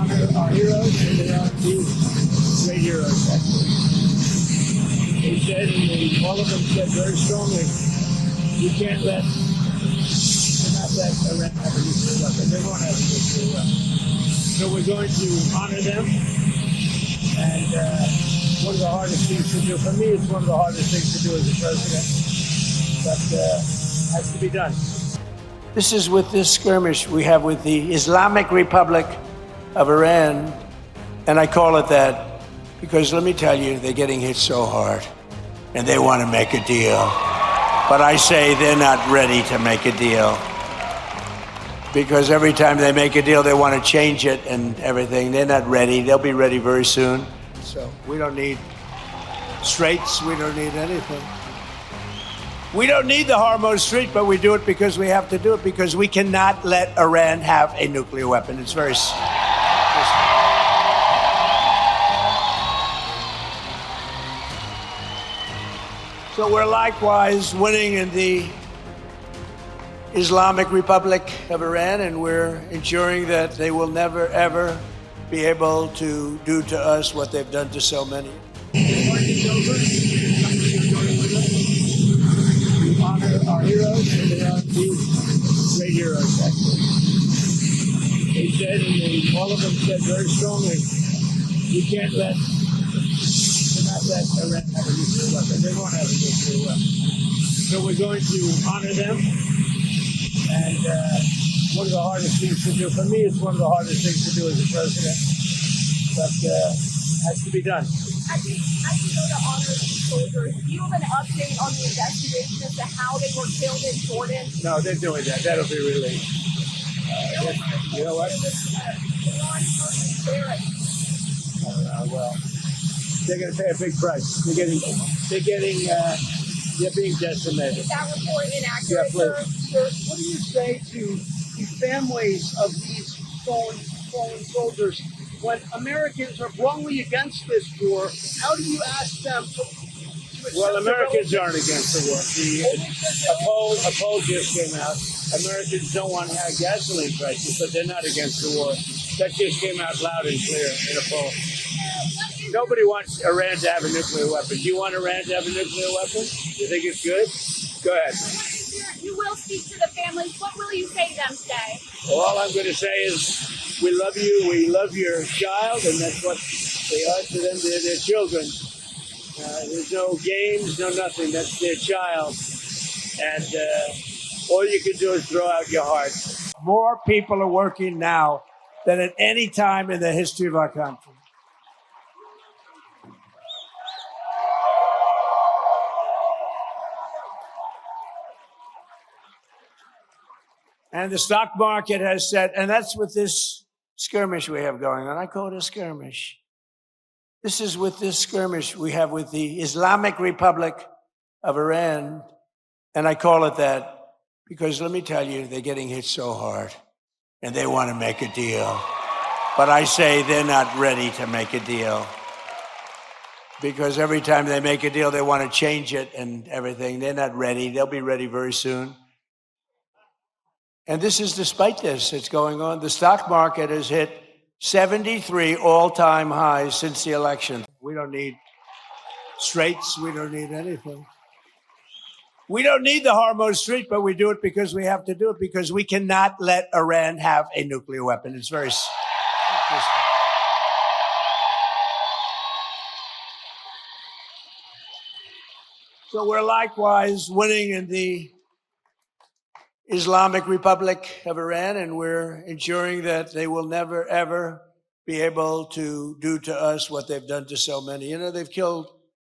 honor our heroes, and they are indeed great heroes, actually. They said, and all of them said very strongly, we can't let, cannot let Iran have a nuclear weapon. They won't have a nuclear weapon. So we're going to honor them. And one of the hardest things to do, for me, it's one of the hardest things to do as a president, but has to be done. This is with this skirmish we have with the Islamic Republic of Iran, and I call it that because let me tell you, they're getting hit so hard, and they want to make a deal. But I say they're not ready to make a deal, because every time they make a deal, they want to change it and everything. They're not ready. They'll be ready very soon. So we don't need straits. We don't need anything. We don't need the Hormuz Strait, but we do it because we have to do it, because we cannot let Iran have a nuclear weapon. It's very simple. So we're likewise winning in the Islamic Republic of Iran, and we're ensuring that they will never, ever be able to do to us what they've done to so many. We honor our heroes, and they are indeed great heroes, actually. They said, and all of them said very strongly, we cannot let Iran have a nuclear weapon. They won't have a nuclear weapon. So we're going to honor them. And one of the hardest things to do, for me, it's one of the hardest things to do as a president, but has to be done. As you go to honor these soldiers, do you have an update on the investigation as to how they were killed in Jordan? No, they're doing that. That'll be released. You know what? Well, they're going to pay a big price. They're being decimated. Is that report inaccurate? Yeah, please. Sir, what do you say to the families of these fallen soldiers when Americans are wrongly against this war? How do you ask them to Well, Americans aren't against the war. A poll just came out. Americans don't want high gasoline prices, but they're not against the war. That just came out loud and clear in a poll. Nobody wants Iran to have a nuclear weapon. Do you want Iran to have a nuclear weapon? You think it's good? Go ahead. You will speak to the families. What will you say to them today? Well, all I'm going to say is we love you. We love your child, and that's what they are to them. They're their children. There's no games, no nothing. That's their child. And all you can do is throw out your heart. More people are working now than at any time in the history of our country. And the stock market has said, and that's with this skirmish we have going on. I call it a skirmish. This is with this skirmish we have with the Islamic Republic of Iran. And I call it that because let me tell you, they're getting hit so hard and they want to make a deal. But I say they're not ready to make a deal, because every time they make a deal, they want to change it and everything. They're not ready. They'll be ready very soon. And this is despite this. It's going on. The stock market has hit 73 all-time highs since the election. We don't need straits. We don't need anything. We don't need the Hormuz Strait, but we do it because we have to do it, because we cannot let Iran have a nuclear weapon. It's very simple. So we're likewise winning in the Islamic Republic of Iran, and we're ensuring that they will never, ever be able to do to us what they've done to so many. You know, they've killed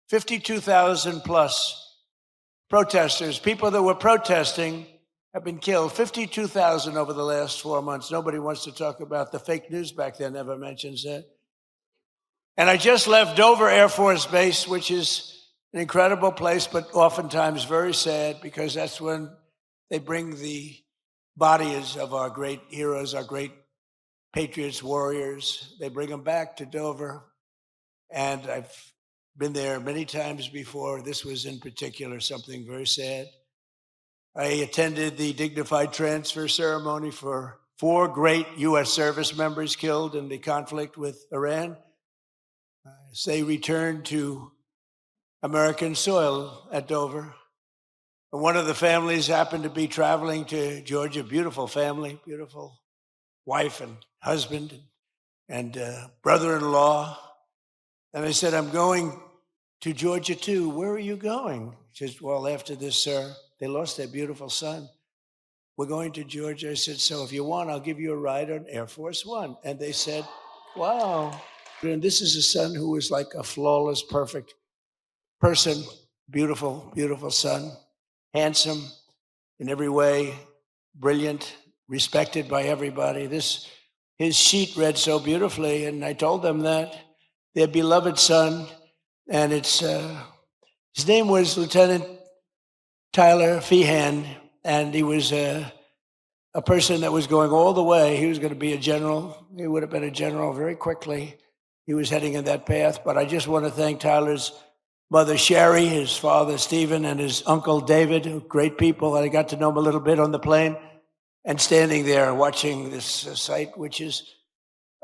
52,000 plus protesters. People that were protesting have been killed. 52,000 over the last 4 months. Nobody wants to talk about the fake news back there, never mentions that. And I just left Dover Air Force Base, which is an incredible place, but oftentimes very sad, because that's when they bring the bodies of our great heroes, our great patriots, warriors. They bring them back to Dover. And I've been there many times before. This was in particular something very sad. I attended the dignified transfer ceremony for 4 great U.S. service members killed in the conflict with Iran as they returned to American soil at Dover. One of the families happened to be traveling to Georgia, beautiful family, beautiful wife and husband and brother-in-law. And I said, I'm going to Georgia too. Where are you going? She says, well, after this, sir, they lost their beautiful son. We're going to Georgia. I said, so if you want, I'll give you a ride on Air Force One. And they said, wow. And this is a son who was like a flawless, perfect person, beautiful, beautiful son, handsome in every way, brilliant, respected by everybody. His sheet read so beautifully, and I told them that their beloved son, and his name was Lieutenant Tyler Feehan, and he was a person that was going all the way. He was going to be a general. He would have been a general very quickly. He was heading in that path. But I just want to thank Tyler's mother, Sherry, his father, Stephen, and his uncle, David, great people. I got to know them a little bit on the plane. And standing there watching this sight, which is,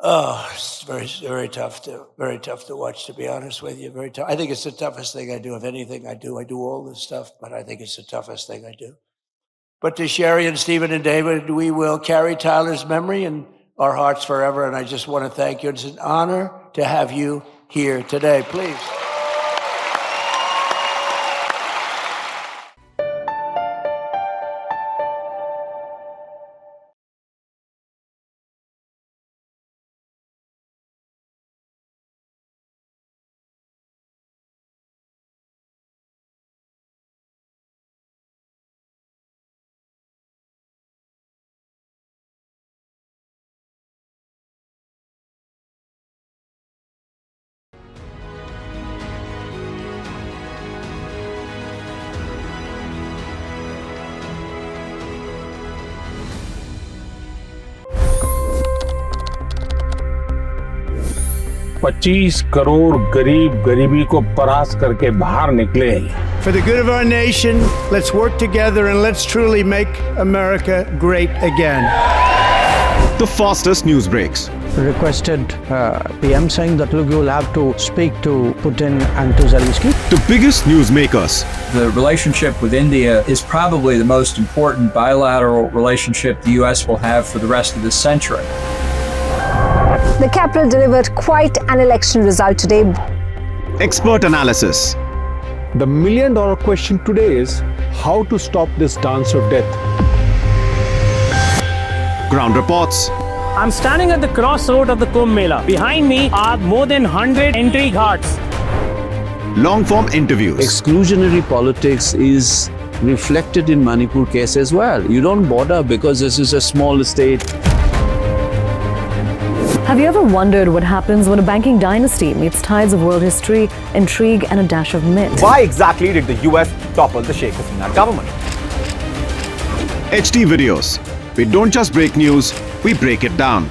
it's very, very tough to watch, to be honest with you. Very tough. I think it's the toughest thing I do. If anything I do all this stuff, but I think it's the toughest thing I do. But to Sherry and Stephen and David, we will carry Tyler's memory in our hearts forever. And I just want to thank you. It's an honor to have you here today. Please. $25 crore गरीब गरीबी को परास्त करके बाहर निकले। For the good of our nation, let's work together and let's truly make America great again. The fastest news breaks. Requested PM saying that look, you will have to speak to Putin and to Zelensky. The biggest newsmakers. The relationship with India is probably the most important bilateral relationship the U.S. will have for the rest of this century. The capital delivered quite an election result today. Expert analysis. The million-dollar question today is how to stop this dance of death. Ground reports. I'm standing at the crossroad of the Kumbh Mela. Behind me are more than 100 entry ghats. Long-form interviews. Exclusionary politics is reflected in Manipur case as well. You don't bother because this is a small state. Have you ever wondered what happens when a banking dynasty meets tides of world history, intrigue, and a dash of myth? Why exactly did the US topple the Sheikh Hasina government? HD videos. We don't just break news, we break it down.